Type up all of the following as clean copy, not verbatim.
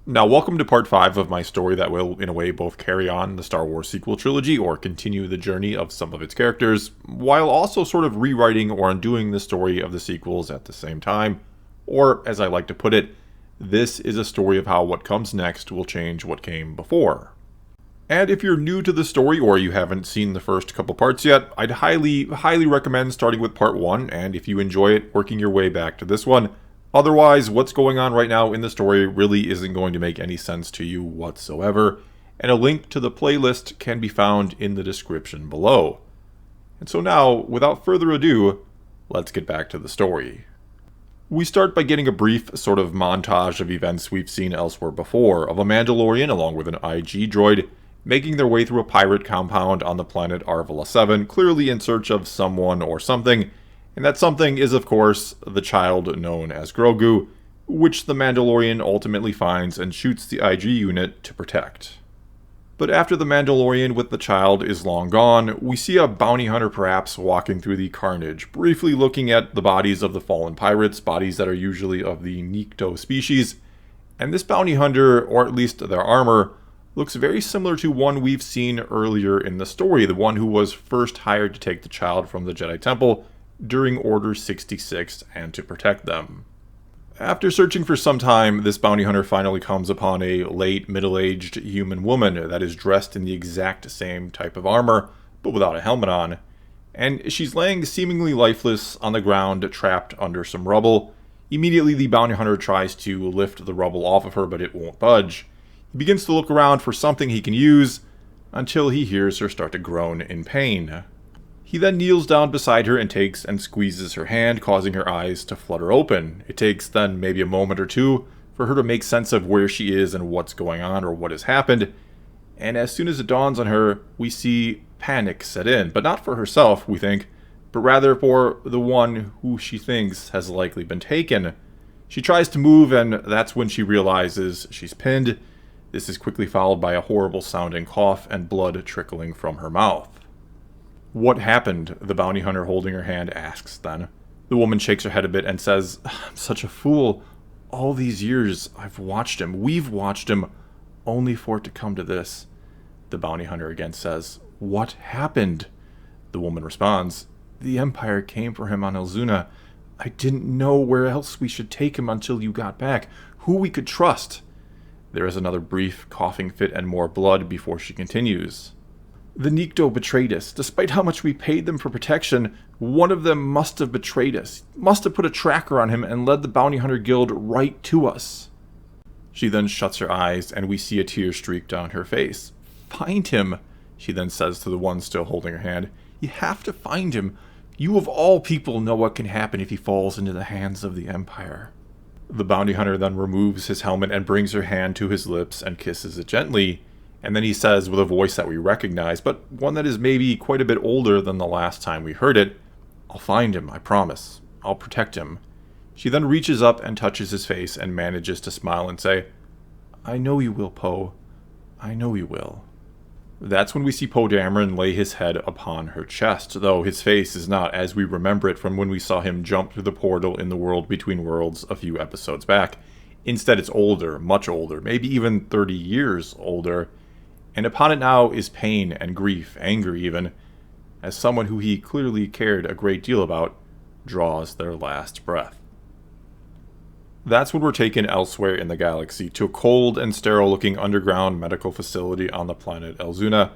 Now, welcome to part 5 of my story that will, in a way, both carry on the Star Wars sequel trilogy or continue the journey of some of its characters, while also sort of rewriting or undoing the story of the sequels at the same time. Or, as I like to put it, this is a story of how what comes next will change what came before. And if you're new to the story or you haven't seen the first couple parts yet, I'd highly recommend starting with part 1, and if you enjoy it, working your way back to this one. Otherwise, what's going on right now in the story really isn't going to make any sense to you whatsoever, and a link to the playlist can be found in the description below. And so now, without further ado, let's get back to the story. We start by getting a brief sort of montage of events we've seen elsewhere before, of a Mandalorian along with an IG droid making their way through a pirate compound on the planet Arvala 7, clearly in search of someone or something. And that something is, of course, the child known as Grogu, which the Mandalorian ultimately finds and shoots the IG unit to protect. But after the Mandalorian with the child is long gone, we see a bounty hunter perhaps walking through the carnage, briefly looking at the bodies of the fallen pirates, bodies that are usually of the Nikto species. And this bounty hunter, or at least their armor, looks very similar to one we've seen earlier in the story, the one who was first hired to take the child from the Jedi Temple during Order 66 and to protect them. After searching for some time, this bounty hunter finally comes upon a late middle-aged human woman that is dressed in the exact same type of armor, but without a helmet on, and she's laying seemingly lifeless on the ground, trapped under some rubble. Immediately, the bounty hunter tries to lift the rubble off of her, but it won't budge. He begins to look around for something he can use, until he hears her start to groan in pain. He then kneels down beside her and takes and squeezes her hand, causing her eyes to flutter open. It takes then maybe a moment or two for her to make sense of where she is and what's going on or what has happened. And as soon as it dawns on her, we see panic set in. But not for herself, we think, but rather for the one who she thinks has likely been taken. She tries to move, and that's when she realizes she's pinned. This is quickly followed by a horrible sounding cough and blood trickling from her mouth. "What happened?" the bounty hunter holding her hand asks then. The woman shakes her head a bit and says, "I'm such a fool. All these years I've watched him. We've watched him, only for it to come to this." The bounty hunter again says, "What happened?" The woman responds, "The Empire came for him on Elzuna. I didn't know where else we should take him until you got back, who we could trust." There is another brief coughing fit and more blood before she continues. "The Nikto betrayed us. Despite how much we paid them for protection, one of them must have betrayed us, must have put a tracker on him and led the Bounty Hunter Guild right to us." She then shuts her eyes and we see a tear streak down her face. "Find him," she then says to the one still holding her hand. "You have to find him. You of all people know what can happen if he falls into the hands of the Empire." The bounty hunter then removes his helmet and brings her hand to his lips and kisses it gently. And then he says with a voice that we recognize, but one that is maybe quite a bit older than the last time we heard it, "I'll find him, I promise. I'll protect him." She then reaches up and touches his face and manages to smile and say, "I know you will, Poe. I know you will." That's when we see Poe Dameron lay his head upon her chest, though his face is not as we remember it from when we saw him jump through the portal in the World Between Worlds a few episodes back. Instead, it's older, much older, maybe even 30 years older. And upon it now is pain and grief, anger even, as someone who he clearly cared a great deal about draws their last breath. That's when we're taken elsewhere in the galaxy, to a cold and sterile-looking underground medical facility on the planet Elzuna,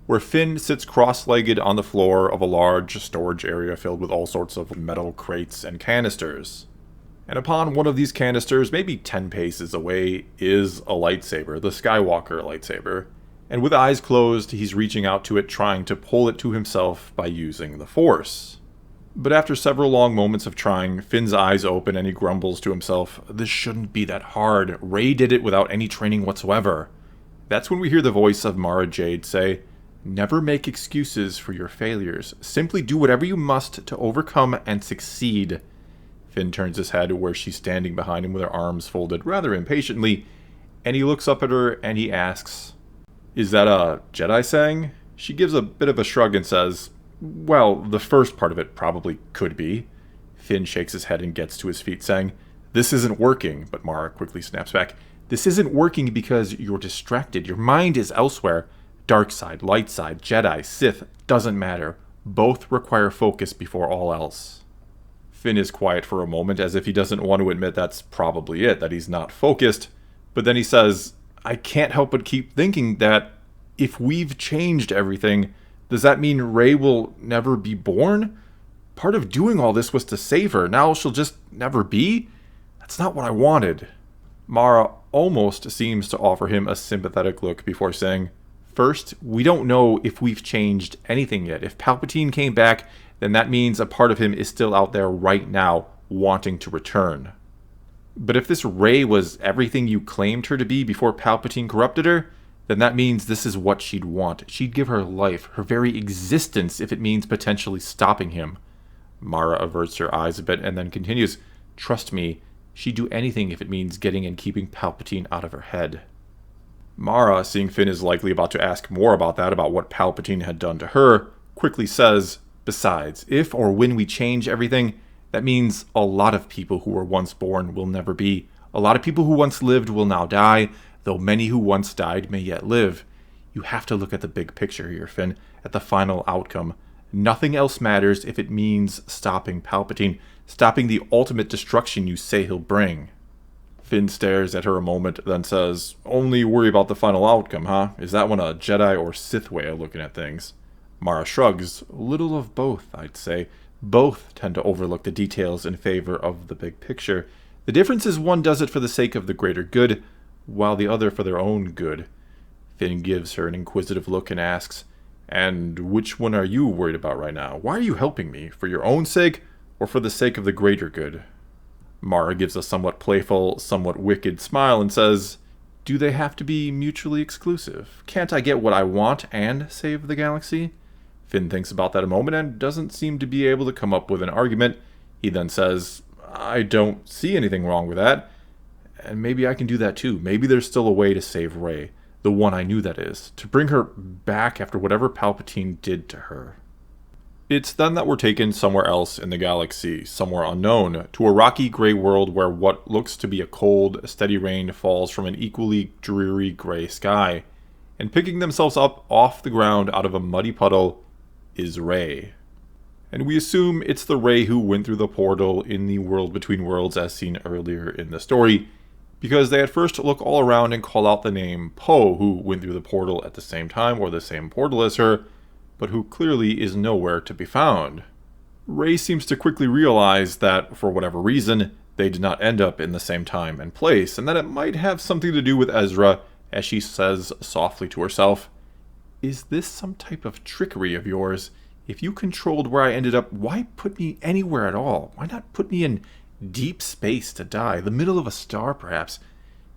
where Finn sits cross-legged on the floor of a large storage area filled with all sorts of metal crates and canisters. And upon one of these canisters, maybe 10 paces away, is a lightsaber, the Skywalker lightsaber. And with eyes closed, he's reaching out to it, trying to pull it to himself by using the Force. But after several long moments of trying, Finn's eyes open and he grumbles to himself, "This shouldn't be that hard. Rey did it without any training whatsoever." That's when we hear the voice of Mara Jade say, "Never make excuses for your failures. Simply do whatever you must to overcome and succeed." Finn turns his head where she's standing behind him with her arms folded rather impatiently, and he looks up at her and he asks, "Is that a Jedi saying?" She gives a bit of a shrug and says, "Well, the first part of it probably could be." Finn shakes his head and gets to his feet, saying, "This isn't working," but Mara quickly snaps back, This isn't working because you're distracted. Your mind is elsewhere. Dark side, light side, Jedi, Sith, doesn't matter. Both require focus before all else. Finn is quiet for a moment, as if he doesn't want to admit that's probably it, that he's not focused. But then he says, I can't help but keep thinking that if we've changed everything, does that mean Rey will never be born? Part of doing all this was to save her. Now she'll just never be? That's not what I wanted. Mara almost seems to offer him a sympathetic look before saying, first, we don't know if we've changed anything yet. If Palpatine came back, then that means a part of him is still out there right now, wanting to return. But if this Rey was everything you claimed her to be before Palpatine corrupted her, then that means this is what she'd want. She'd give her life, her very existence, if it means potentially stopping him. Mara averts her eyes a bit and then continues, trust me, she'd do anything if it means getting and keeping Palpatine out of her head. Mara, seeing Finn is likely about to ask more about that, about what Palpatine had done to her, quickly says, besides, if or when we change everything, that means a lot of people who were once born will never be. A lot of people who once lived will now die, though many who once died may yet live. You have to look at the big picture here, Finn, at the final outcome. Nothing else matters if it means stopping Palpatine, stopping the ultimate destruction you say he'll bring. Finn stares at her a moment, then says, only worry about the final outcome, huh? Is that one a Jedi or Sith way of looking at things? Mara shrugs. Little of both, I'd say. Both tend to overlook the details in favor of the big picture. The difference is one does it for the sake of the greater good, while the other for their own good. Finn gives her an inquisitive look and asks, and which one are you worried about right now? Why are you helping me? For your own sake, or for the sake of the greater good? Mara gives a somewhat playful, somewhat wicked smile and says, do they have to be mutually exclusive? Can't I get what I want and save the galaxy? Finn thinks about that a moment and doesn't seem to be able to come up with an argument. He then says, I don't see anything wrong with that. And maybe I can do that too. Maybe there's still a way to save Rey. The one I knew, that is. To bring her back after whatever Palpatine did to her. It's then that we're taken somewhere else in the galaxy, somewhere unknown, to a rocky gray world where what looks to be a cold, steady rain falls from an equally dreary gray sky. And picking themselves up off the ground out of a muddy puddle is Rey. And we assume it's the Rey who went through the portal in the World Between Worlds as seen earlier in the story, because they at first look all around and call out the name Poe, who went through the portal at the same time or the same portal as her, but who clearly is nowhere to be found. Rey seems to quickly realize that, for whatever reason, they did not end up in the same time and place, and that it might have something to do with Ezra, as she says softly to herself, is this some type of trickery of yours? If you controlled where I ended up, why put me anywhere at all? Why not put me in deep space to die, the middle of a star perhaps?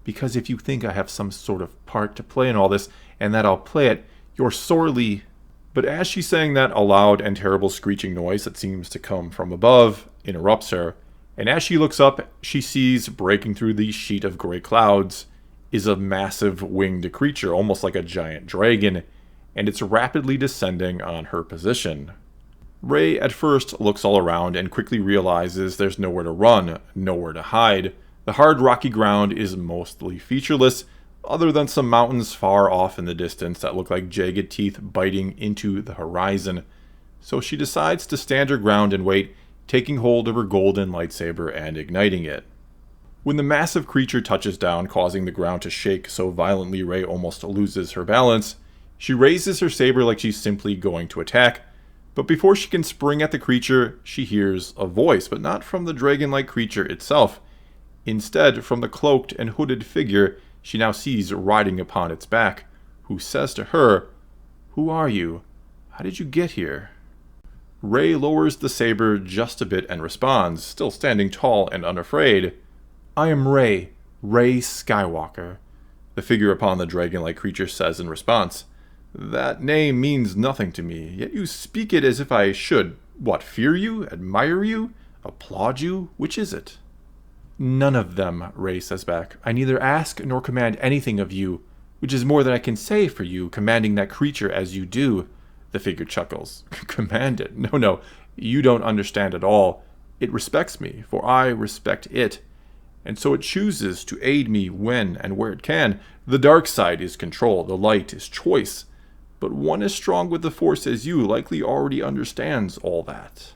Because if you think I have some sort of part to play in all this, and that I'll play it, you're sorely... But as she's saying that, a loud and terrible screeching noise that seems to come from above interrupts her, and as she looks up, she sees, breaking through the sheet of gray clouds, is a massive winged creature, almost like a giant dragon, and it's rapidly descending on her position. Rey at first looks all around and quickly realizes there's nowhere to run, nowhere to hide. The hard rocky ground is mostly featureless, other than some mountains far off in the distance that look like jagged teeth biting into the horizon. So she decides to stand her ground and wait, taking hold of her golden lightsaber and igniting it. When the massive creature touches down, causing the ground to shake so violently Rey almost loses her balance, she raises her saber like she's simply going to attack, but before she can spring at the creature, she hears a voice, but not from the dragon-like creature itself. Instead, from the cloaked and hooded figure she now sees riding upon its back, who says to her, "Who are you? How did you get here?" Rey lowers the saber just a bit and responds, still standing tall and unafraid, "I am Rey Skywalker," the figure upon the dragon-like creature says in response. "That name means nothing to me, yet you speak it as if I should, fear you, admire you, applaud you? Which is it?" "None of them," Rey says back. "I neither ask nor command anything of you, which is more than I can say for you, commanding that creature as you do." The figure chuckles. "Command it? No, you don't understand at all. It respects me, for I respect it. and so it chooses to aid me when and where it can. The dark side is control, the light is choice, but one as strong with the Force as you likely already understands all that.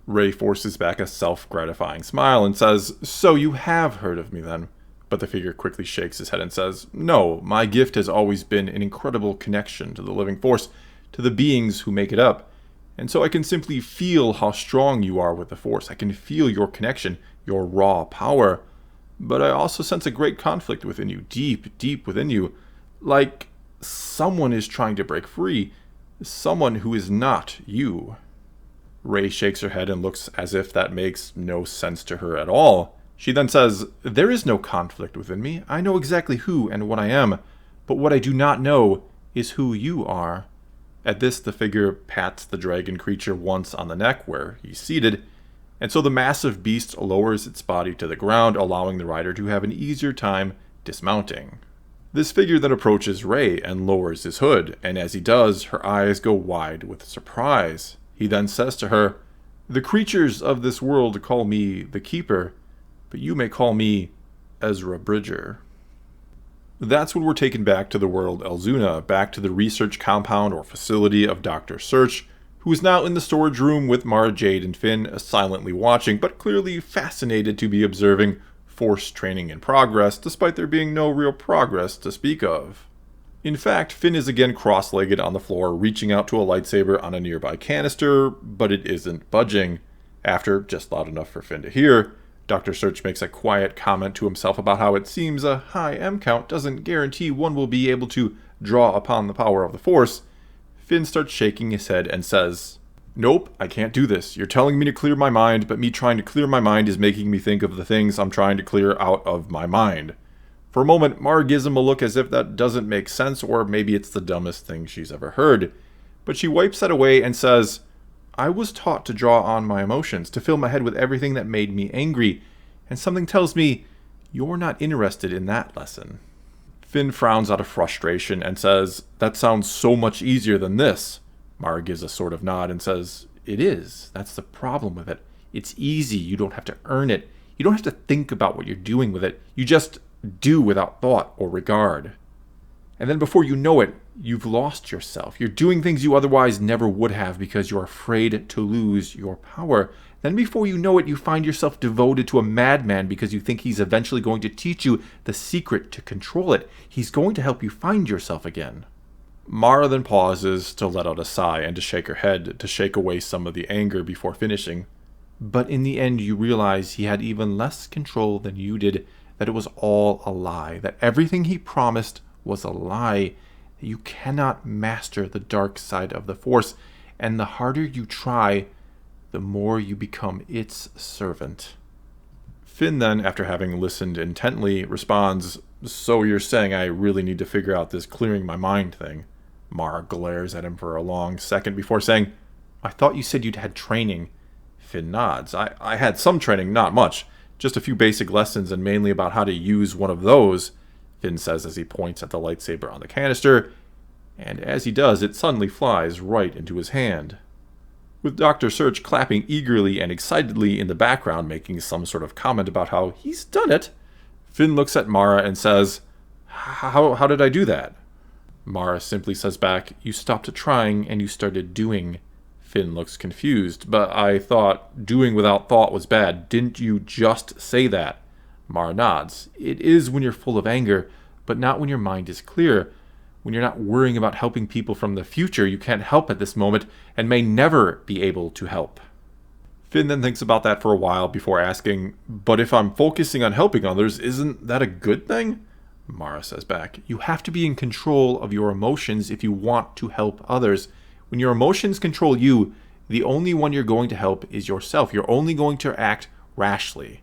Rey forces back a self-gratifying smile and says, "So you have heard of me then?" But the figure quickly shakes his head and says, "No, my gift has always been an incredible connection to the living Force, to the beings who make it up. And so I can simply feel how strong you are with the Force. I can feel your connection, your raw power. But I also sense a great conflict within you, deep, deep within you. Like someone is trying to break free, someone who is not you." Rey shakes her head and looks as if that makes no sense to her at all. She then says, "There is no conflict within me. I know exactly who and what I am, but what I do not know is who you are." At this, the figure pats the dragon creature once on the neck where he's seated, and so the massive beast lowers its body to the ground, allowing the rider to have an easier time dismounting. This figure then approaches Rey and lowers his hood, and as he does, her eyes go wide with surprise. He then says to her, "The creatures of this world call me the Keeper, but you may call me Ezra Bridger." That's when we're taken back to the world Elzuna, back to the research compound or facility of Dr. Search, who is now in the storage room with Mara Jade and Finn, silently watching, but clearly fascinated to be observing Force training in progress, despite there being no real progress to speak of. In fact, Finn is again cross-legged on the floor, reaching out to a lightsaber on a nearby canister, but it isn't budging. After, just loud enough for Finn to hear, Dr. Search makes a quiet comment to himself about how it seems a high M count doesn't guarantee one will be able to draw upon the power of the Force. Finn starts shaking his head and says, "Nope, I can't do this. You're telling me to clear my mind, but me trying to clear my mind is making me think of the things I'm trying to clear out of my mind." For a moment, Mara gives him a look as if that doesn't make sense, or maybe it's the dumbest thing she's ever heard. But she wipes that away and says, "I was taught to draw on my emotions, to fill my head with everything that made me angry, and something tells me you're not interested in that lesson." Finn frowns out of frustration and says, "That sounds so much easier than this." Mara gives a sort of nod and says, "It is. That's the problem with it. It's easy. You don't have to earn it. You don't have to think about what you're doing with it. You just do without thought or regard. And then before you know it, you've lost yourself. You're doing things you otherwise never would have because you're afraid to lose your power. Then before you know it, you find yourself devoted to a madman because you think he's eventually going to teach you the secret to control it. He's going to help you find yourself again." Mara then pauses to let out a sigh and to shake her head to shake away some of the anger before finishing. "But in the end, you realize he had even less control than you did, that it was all a lie, that everything he promised was a lie, that you cannot master the dark side of the Force, and the harder you try, the more you become its servant." Finn then, after having listened intently, responds, "So you're saying I really need to figure out this clearing my mind thing?" Mara glares at him for a long second before saying, "I thought you said you'd had training." Finn nods. I had some training, not much. Just a few basic lessons and mainly about how to use one of those," Finn says as he points at the lightsaber on the canister, and as he does, it suddenly flies right into his hand. With Dr. Search clapping eagerly and excitedly in the background, making some sort of comment about how he's done it, Finn looks at Mara and says, How did I do that?" Mara simply says back, "You stopped trying and you started doing." Finn looks confused. "But I thought doing without thought was bad. Didn't you just say that?" Mara nods. "It is when you're full of anger, but not when your mind is clear. When you're not worrying about helping people from the future you can't help at this moment and may never be able to help." Finn then thinks about that for a while before asking, "But if I'm focusing on helping others, isn't that a good thing?" Mara says back, "You have to be in control of your emotions if you want to help others. When your emotions control you, the only one you're going to help is yourself. You're only going to act rashly."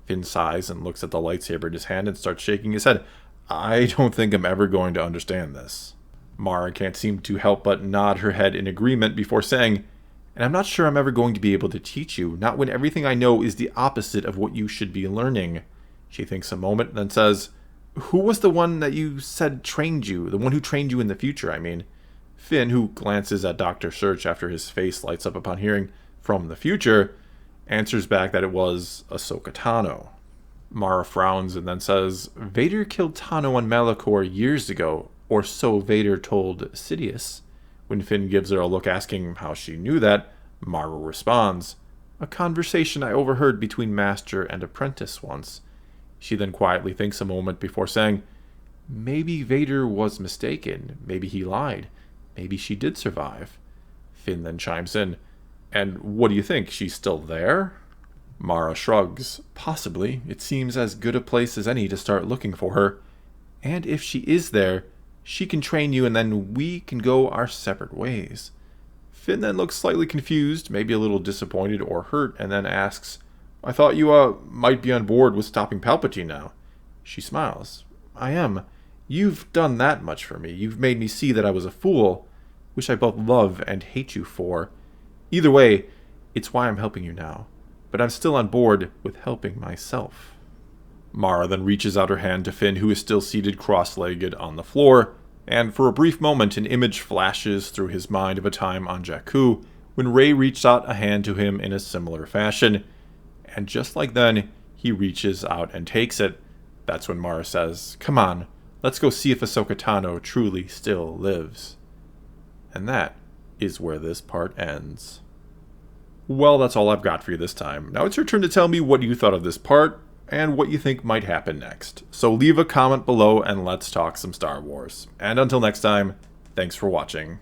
Finn sighs and looks at the lightsaber in his hand and starts shaking his head. "I don't think I'm ever going to understand this." Mara can't seem to help but nod her head in agreement before saying, "And I'm not sure I'm ever going to be able to teach you, not when everything I know is the opposite of what you should be learning." She thinks a moment, then says, "Who was the one that you said trained you? The one who trained you in the future, I mean?" Finn, who glances at Dr. Search after his face lights up upon hearing "from the future," answers back that it was Ahsoka Tano. Mara frowns and then says, Vader killed Tano on Malachor years ago, or so Vader told Sidious. When Finn gives her a look asking how she knew that, Mara responds, a conversation I overheard between master and apprentice once. She then quietly thinks a moment before saying, maybe Vader was mistaken, maybe he lied, maybe she did survive. Finn then chimes in, and what do you think, she's still there? Mara shrugs. Possibly. It seems as good a place as any to start looking for her. And if she is there, she can train you and then we can go our separate ways. Finn then looks slightly confused, maybe a little disappointed or hurt, and then asks, I thought you, might be on board with stopping Palpatine now. She smiles. I am. You've done that much for me. You've made me see that I was a fool, which I both love and hate you for. Either way, it's why I'm helping you now. But I'm still on board with helping myself. Mara then reaches out her hand to Finn, who is still seated cross-legged on the floor, and for a brief moment an image flashes through his mind of a time on Jakku when Rey reached out a hand to him in a similar fashion. And just like then, he reaches out and takes it. That's when Mara says, come on, let's go see if Ahsoka Tano truly still lives. And that is where this part ends. Well, that's all I've got for you this time. Now it's your turn to tell me what you thought of this part, and what you think might happen next. So leave a comment below and let's talk some Star Wars. And until next time, thanks for watching.